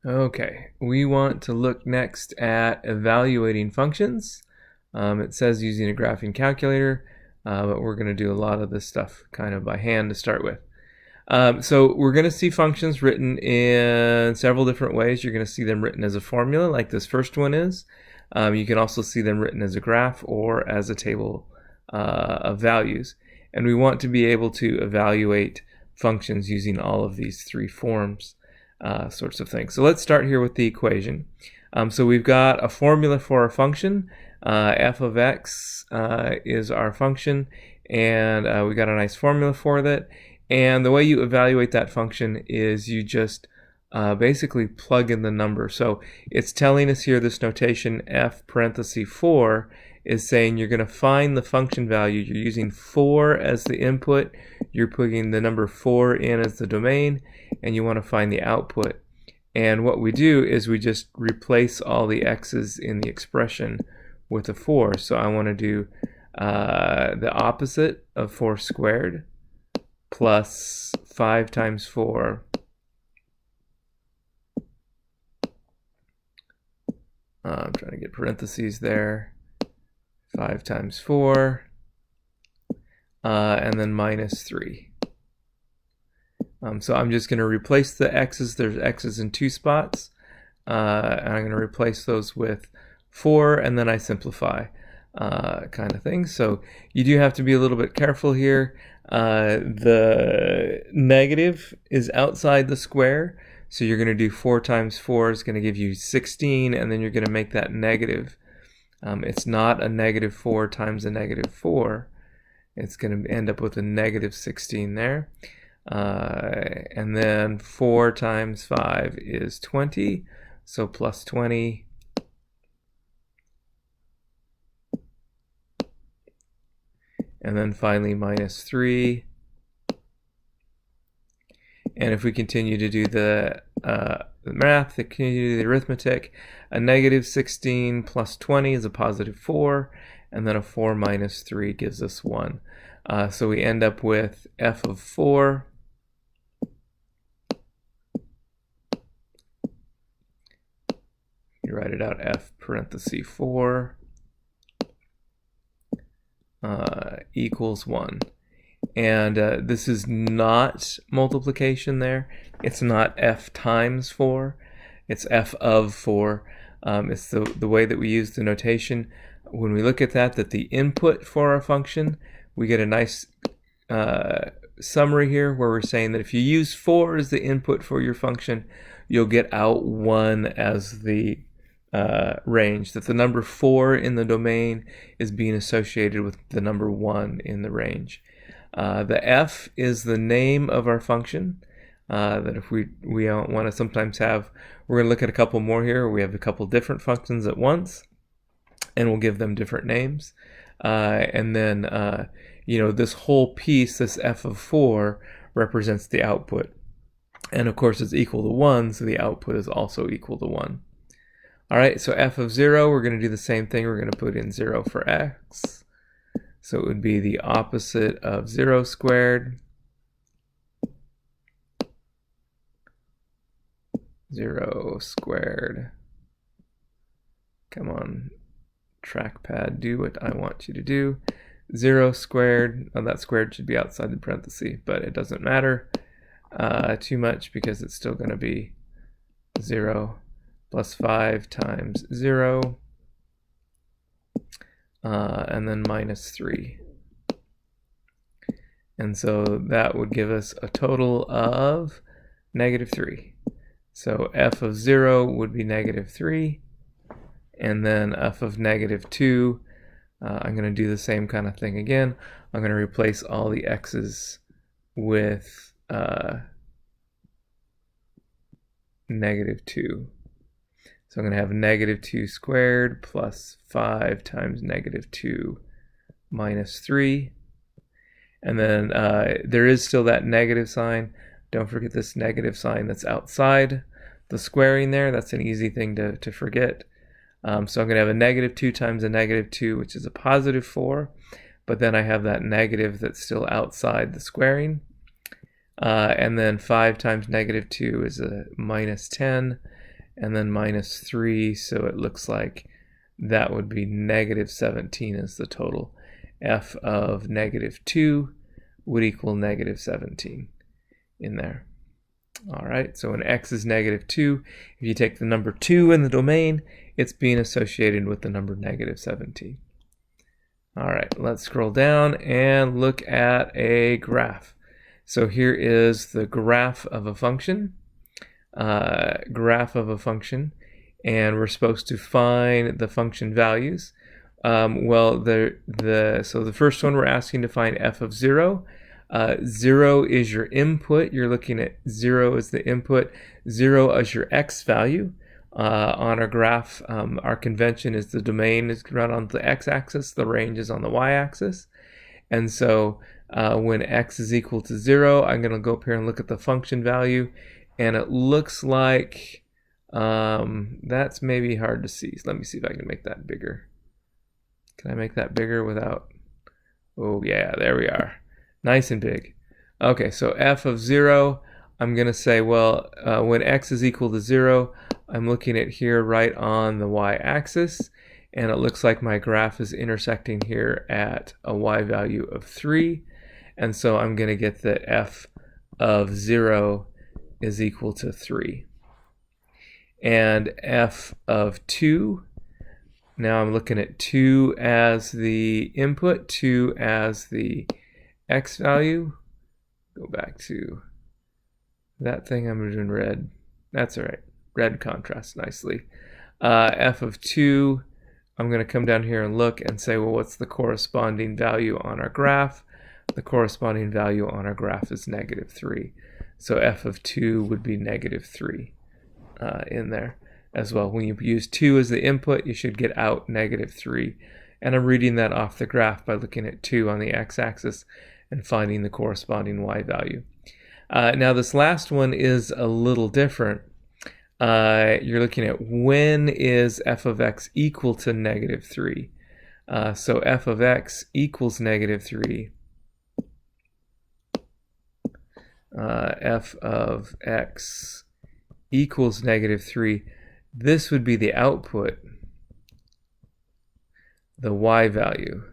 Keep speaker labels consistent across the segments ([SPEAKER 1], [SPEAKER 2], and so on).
[SPEAKER 1] Okay, we want to look next at evaluating functions. It says using a graphing calculator, but we're going to do a lot of this stuff kind of by hand to start with. So we're going to see functions written in several different ways. You're going to see them written as a formula like this first one is. You can also see them written as a graph or as a table of values. And we want to be able to evaluate functions using all of these three forms. Sorts of things. So let's start here with the equation. So we've got a formula for our function. F of x is our function, and we got a nice formula for that. And the way you evaluate that function is you just basically plug in the number. So it's telling us here this notation f parenthesis 4 is saying you're going to find the function value. You're using 4 as the input. You're putting the number 4 in as the domain, and you want to find the output. And what we do is we just replace all the x's in the expression with a 4. So I want to do the opposite of 4 squared plus 5 times 4 I'm trying to get parentheses there. 5 times 4 and then minus 3. So I'm just going to replace the x's. There's x's in 2 spots. And I'm going to replace those with 4, and then I simplify kind of thing. So you do have to be a little bit careful here. The negative is outside the square. So you're going to do 4 times 4 is going to give you 16, and then you're going to make that negative. It's not a negative 4 times a negative 4. It's going to end up with a negative 16 there. And then 4 times 5 is 20, so plus 20. And then finally minus 3. And if we continue to do the math, continue to do the arithmetic, a negative 16 plus 20 is a positive 4, and then a 4 minus 3 gives us 1. So we end up with f of 4 you write it out, f parenthesis 4 equals 1. And this is not multiplication there. It's not f times 4. It's f of 4. It's the way that we use the notation. When we look at that the input for our function, we get a nice summary here where we're saying that if you use 4 as the input for your function, you'll get out 1 as the range, that the number 4 in the domain is being associated with the number 1 in the range. The f is the name of our function, that if we want to sometimes have, we're going to look at a couple more here. We have a couple different functions at once, and we'll give them different names. And then, this whole piece, this f of 4, represents the output. And of course it's equal to 1, so the output is also equal to 1. All right, so f of 0, we're going to do the same thing. We're going to put in 0 for x. So it would be the opposite of 0 squared. 0 squared. Come on, trackpad, do what I want you to do. 0 squared, that squared should be outside the parenthesis, but it doesn't matter too much because it's still going to be 0 plus 5 times 0. And then minus 3. And so that would give us a total of negative 3. So f of 0 would be negative 3. And then f of negative 2, I'm going to do the same kind of thing again. I'm going to replace all the x's with negative 2. So I'm going to have negative 2 squared plus 5 times negative 2 minus 3. And then there is still that negative sign. Don't forget this negative sign that's outside the squaring there. That's an easy thing to forget. So I'm going to have a negative 2 times a negative 2, which is a positive 4. But then I have that negative that's still outside the squaring. And then 5 times negative 2 is a minus 10. and then minus 3, so it looks like that would be negative 17 is the total. F of negative 2 would equal negative 17 in there. All right, so when x is negative 2, if you take the number 2 in the domain, it's being associated with the number negative 17. All right, let's scroll down and look at a graph. So here is the graph of a function. And we're supposed to find the function values. So the first one we're asking to find f of 0. 0 is your input. You're looking at 0 as the input, 0 as your x value. On our graph, our convention is the domain is run on the x-axis, the range is on the y-axis. And so when x is equal to 0, I'm going to go up here and look at the function value, and it looks like that's maybe hard to see. So let me see if I can make that bigger. Can I make that bigger without? Oh yeah, there we are. Nice and big. Okay, so f of 0, I'm going to say, well, when x is equal to 0, I'm looking at here right on the y-axis, and it looks like my graph is intersecting here at a y value of 3, and so I'm going to get that f of 0 is equal to 3. And f of 2, now I'm looking at 2 as the input, 2 as the x value. Go back to that thing I'm doing red. That's all right. Red contrasts nicely. F of 2, I'm going to come down here and look and say, well, what's the corresponding value on our graph? The corresponding value on our graph is negative 3. So f of 2 would be negative 3 in there as well. When you use 2 as the input, you should get out negative 3. And I'm reading that off the graph by looking at 2 on the x-axis and finding the corresponding y value. Now this last one is a little different. You're looking at when is f of x equal to negative 3. So f of x equals negative 3. F of x equals negative 3. This would be the output, the y value.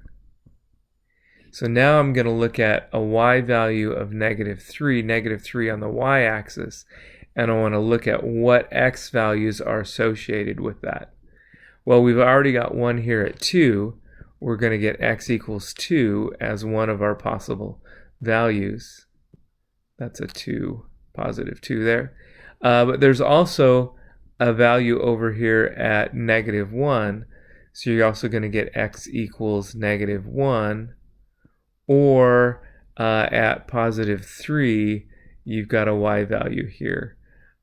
[SPEAKER 1] So now I'm going to look at a y value of negative 3 on the y-axis, and I want to look at what x values are associated with that. Well, we've already got one here at 2. We're going to get x equals 2 as one of our possible values. That's a 2, positive 2 there. But there's also a value over here at negative 1. So you're also going to get x equals negative 1. Or at positive 3, you've got a y value here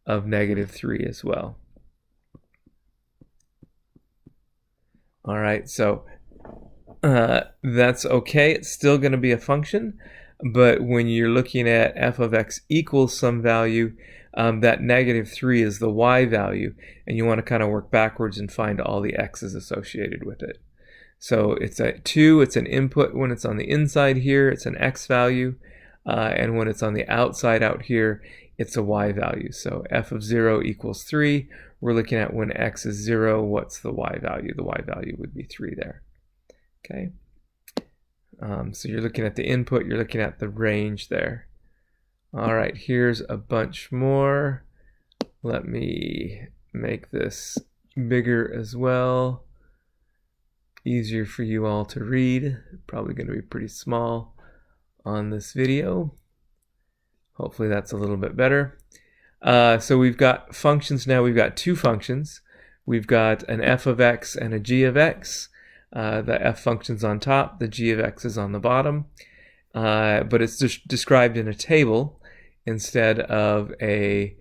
[SPEAKER 1] of negative 3 as well. All right, so that's okay. It's still going to be a function, but when you're looking at f of x equals some value, that negative 3 is the y value, and you want to kind of work backwards and find all the x's associated with it. So it's at 2, it's an input. When it's on the inside here, it's an x value, and when it's on the outside out here, it's a y value. So f of 0 equals 3. We're looking at when x is 0, what's the y value? The y value would be 3 there. Okay. So you're looking at the input, you're looking at the range there. All right, here's a bunch more. Let me make this bigger as well. Easier for you all to read. Probably going to be pretty small on this video. Hopefully that's a little bit better. So we've got functions now. We've got two functions. We've got an f of x and a g of x. The f function's on top, the g of x is on the bottom. But it's just described in a table instead of a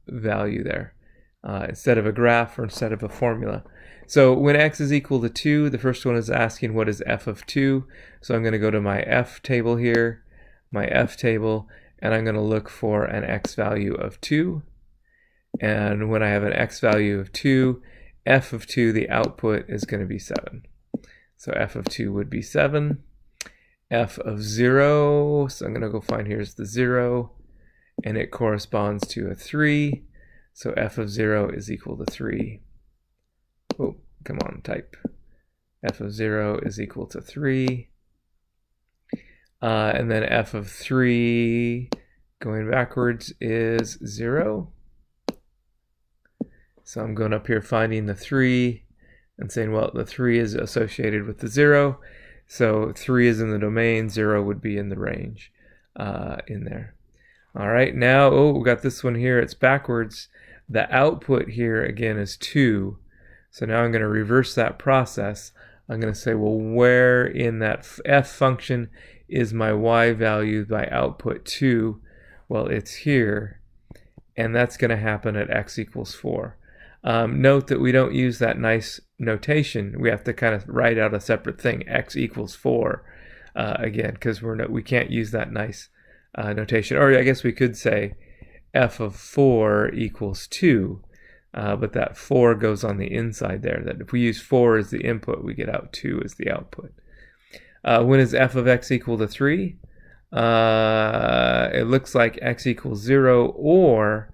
[SPEAKER 1] value there. Instead of a graph or instead of a formula. So when x is equal to 2, the first one is asking what is f of 2. So I'm going to go to my f table here, my f table, and I'm going to look for an x value of 2. And when I have an x value of 2, f of 2, the output is going to be 7. So f of 2 would be 7. F of 0, so I'm going to go find here's the 0. and it corresponds to a 3. So f of 0 is equal to 3. Oh, come on, type. F of 0 is equal to 3. And then f of 3, going backwards, is 0. So I'm going up here finding the 3 and saying, well, the 3 is associated with the 0. So 3 is in the domain, 0 would be in the range in there. All right, now, we got this one here. It's backwards. The output here, again, is 2. So now I'm going to reverse that process. I'm going to say, well, where in that f function is my y value by output 2? Well, it's here, and that's going to happen at x equals 4. Note that we don't use that nice notation. We have to kind of write out a separate thing, x equals 4, again, because we can't use that nice notation. Or I guess we could say f of 4 equals 2, but that 4 goes on the inside there. That if we use 4 as the input, we get out 2 as the output. When is f of x equal to 3? It looks like x equals 0 or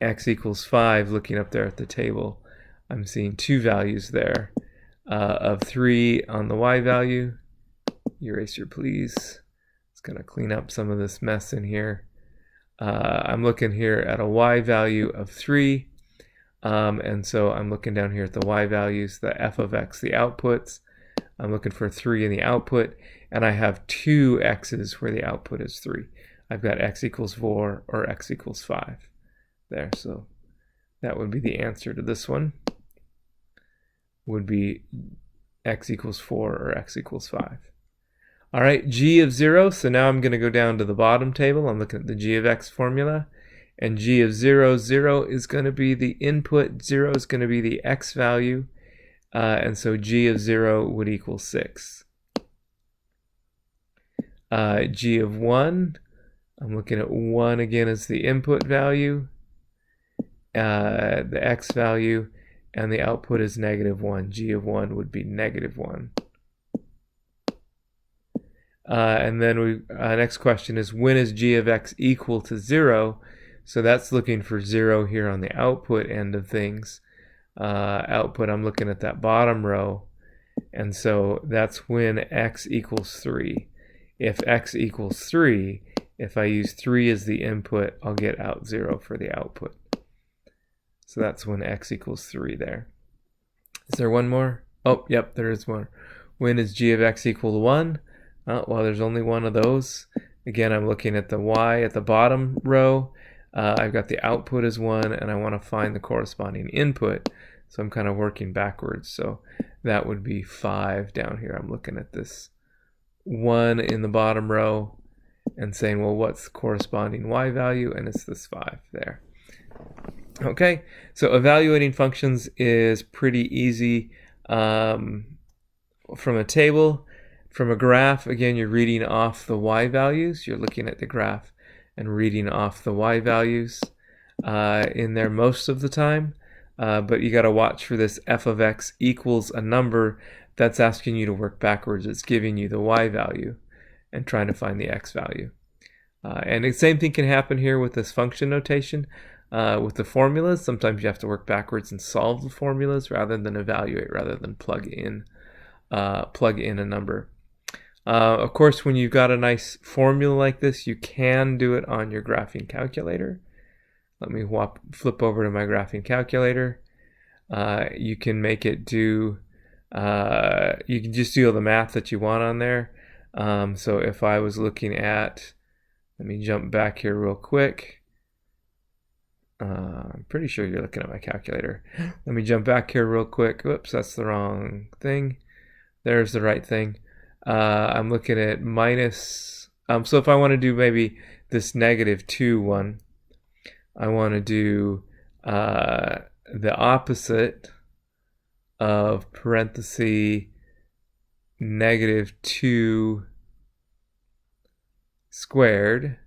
[SPEAKER 1] x equals 5. Looking up there at the table, I'm seeing two values there of 3 on the y value. Eraser, please. It's going to clean up some of this mess in here. I'm looking here at a y value of 3. And so I'm looking down here at the y values, the f of x, the outputs. I'm looking for 3 in the output, and I have two x's where the output is 3. I've got x equals 4 or x equals 5 there. So that would be the answer to this one, would be x equals 4 or x equals 5. All right, g of 0. So now I'm going to go down to the bottom table. I'm looking at the g of x formula. And g of 0, 0 is going to be the input. 0 is going to be the x value. And so g of 0 would equal 6. G of 1, I'm looking at 1 again as the input value. The x value, and the output is -1. G of 1 would be -1. And then next question is, when is g of x equal to 0? So that's looking for 0 here on the output end of things. Output, I'm looking at that bottom row, and so that's when x equals 3. If x equals 3, if I use 3 as the input, I'll get out 0 for the output. So that's when x equals 3 there. Is there one more? Oh, yep, there is one. When is g of x equal to 1? Well, there's only one of those. Again, I'm looking at the y at the bottom row. I've got the output as 1, and I want to find the corresponding input. So I'm kind of working backwards. So that would be 5 down here. I'm looking at this 1 in the bottom row and saying, well, what's the corresponding y value? And it's this 5 there. Okay, so evaluating functions is pretty easy from a table. From a graph, again, you're reading off the y values. You're looking at the graph and reading off the y values in there most of the time. But you got to watch for this f of x equals a number. That's asking you to work backwards. It's giving you the y value and trying to find the x value. And the same thing can happen here with this function notation. With the formulas, sometimes you have to work backwards and solve the formulas rather than evaluate, rather than plug in a number. Of course, when you've got a nice formula like this, you can do it on your graphing calculator. Let me flip over to my graphing calculator. You can make it do, you can just do all the math that you want on there. So if I was looking at, let me jump back here real quick. I'm pretty sure you're looking at my calculator. Let me jump back here real quick. Whoops, that's the wrong thing. There's the right thing. I'm looking at minus, so if I want to do maybe this -2 one, I want to do the opposite of parenthesis -2 squared.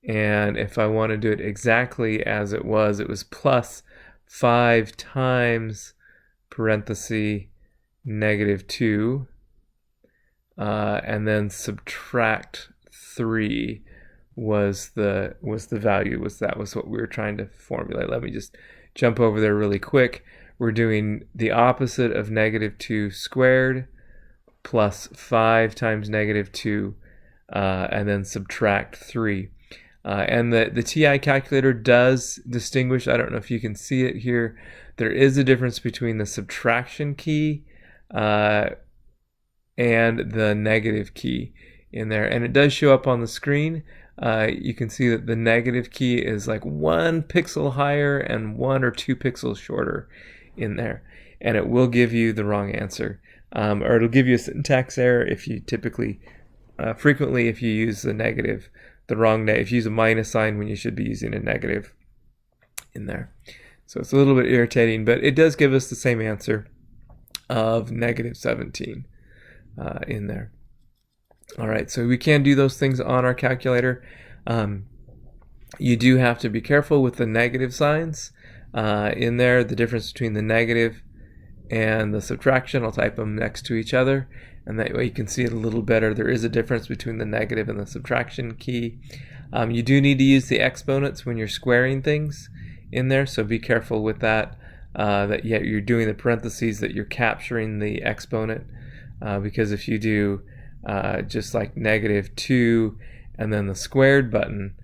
[SPEAKER 1] And if I want to do it exactly as it was plus 5 times parenthesis -2, and then subtract 3 was the value, that was what we were trying to formulate. Let me just jump over there really quick. We're doing the opposite of negative 2 squared plus 5 times negative 2, and then subtract 3. And the TI calculator does distinguish, I don't know if you can see it here, there is a difference between the subtraction key and the negative key in there. And it does show up on the screen. You can see that the negative key is like 1 pixel higher and 1 or 2 pixels shorter in there. And it will give you the wrong answer. Or it'll give you a syntax error if you frequently if you use the negative, if you use a minus sign when you should be using a negative in there. So it's a little bit irritating, but it does give us the same answer of negative 17 in there. All right, so we can do those things on our calculator. You do have to be careful with the negative signs in there, the difference between the negative and the subtraction. I'll type them next to each other, and that way you can see it a little better. There is a difference between the negative and the subtraction key. You do need to use the exponents when you're squaring things in there, so be careful with that. You're doing the parentheses, that you're capturing the exponent, because if you do just like negative 2 and then the squared button,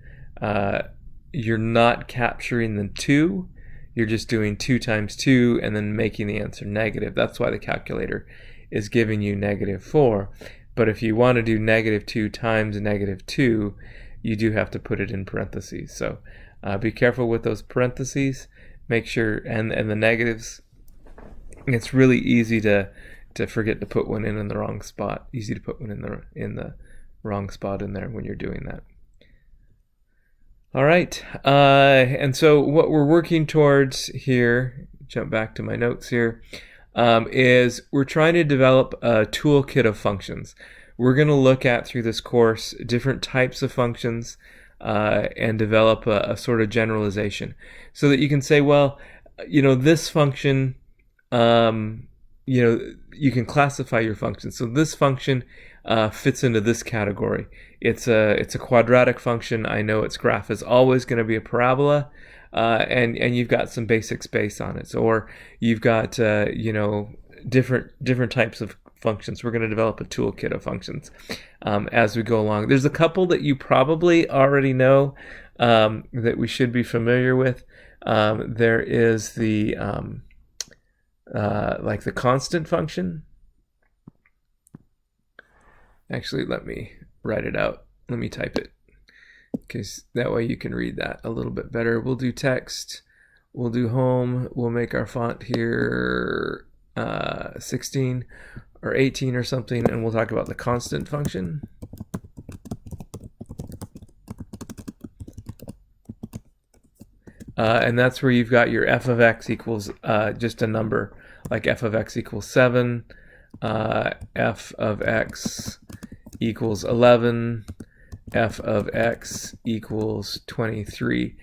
[SPEAKER 1] you're not capturing the 2. You're just doing 2 times 2 and then making the answer negative. That's why the calculator is giving you negative 4. But if you want to do negative 2 times negative 2, you do have to put it in parentheses. So be careful with those parentheses. Make sure, and the negatives, it's really easy to forget to put one in the wrong spot. Easy to put one in the wrong spot in there when you're doing that. All right, and so what we're working towards here, jump back to my notes here, is we're trying to develop a toolkit of functions. We're going to look at, through this course, different types of functions and develop a sort of generalization so that you can say, well, this function, you can classify your function. So this function fits into this category. It's a quadratic function. I know its graph is always going to be a parabola, and you've got some basic space on it. So, or you've got different types of functions. We're going to develop a toolkit of functions as we go along. There's a couple that you probably already know that we should be familiar with. There is the like the constant function. Actually, let me write it out. Let me type it, because that way you can read that a little bit better. We'll do text. We'll do home. We'll make our font here 16 or 18 or something, and we'll talk about the constant function. And that's where you've got your f of x equals just a number, like f of x equals 7, f of x equals 11, f of x equals 23.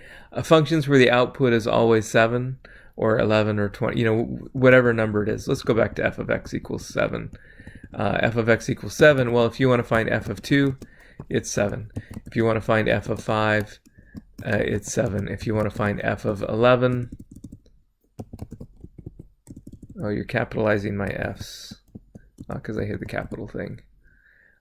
[SPEAKER 1] Functions where the output is always 7 or 11 or 20, whatever number it is. Let's go back to f of x equals 7. F of x equals 7, well, if you want to find f of 2, it's 7. If you want to find f of 5, it's 7. If you want to find f of 11, oh, you're capitalizing my f's because I hit the capital thing.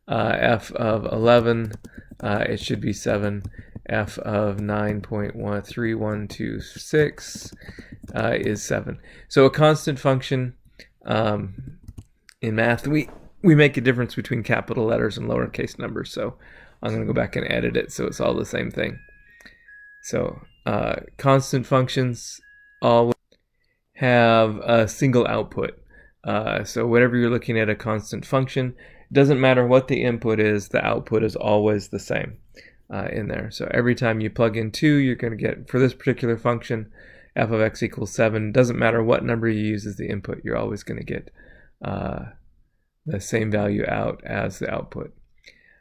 [SPEAKER 1] F of 11, it should be 7. F of 9.3126 is 7. So a constant function, in math, we make a difference between capital letters and lowercase numbers. So I'm going to go back and edit it so it's all the same thing. So constant functions always have a single output. So whenever you're looking at a constant function, it doesn't matter what the input is, the output is always the same in there. So every time you plug in 2, you're going to get, for this particular function, f of x equals 7. Doesn't matter what number you use as the input, you're always going to get the same value out as the output.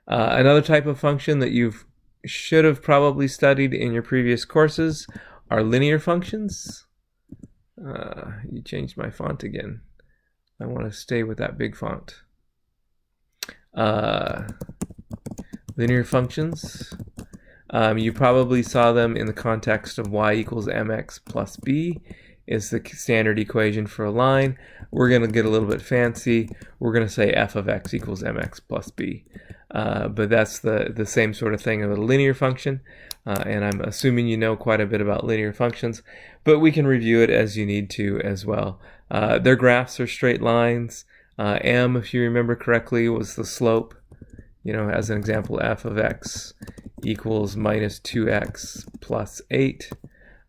[SPEAKER 1] Another type of function that you should have probably studied in your previous courses are linear functions. You changed my font again. I want to stay with that big font. Linear functions. You probably saw them in the context of y equals mx plus b is the standard equation for a line. We're going to get a little bit fancy. We're going to say f of x equals mx plus b. But that's the same sort of thing of a linear function. And I'm assuming you know quite a bit about linear functions, but we can review it as you need to as well. Their graphs are straight lines. M, if you remember correctly, was the slope. You know, as an example, f of x equals minus 2x plus 8.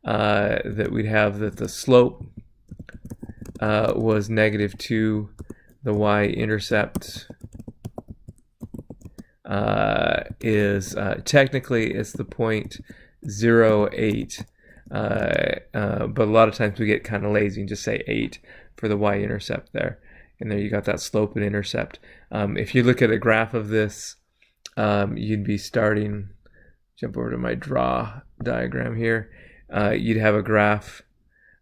[SPEAKER 1] That we'd have that the slope was negative 2. The y-intercept is technically it's the point 0.08, but a lot of times we get kind of lazy and just say 8 for the y-intercept there. And there you got that slope and intercept. If you look at a graph of this, you'd be starting, jump over to my draw diagram here, you'd have a graph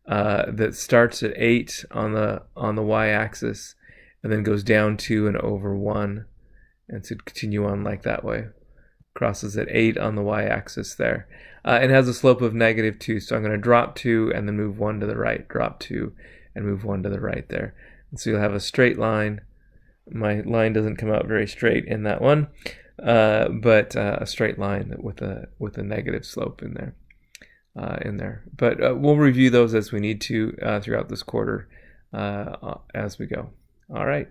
[SPEAKER 1] that starts at 8 on the y-axis and then goes down 2 and over 1, and so continue on like that way. Crosses at 8 on the y-axis there. And has a slope of negative 2, so I'm going to drop 2 and then move 1 to the right, drop 2 and move 1 to the right there. And so you'll have a straight line. My line doesn't come out very straight in that one, but a straight line with a negative slope in there. But we'll review those as we need to throughout this quarter as we go. All right.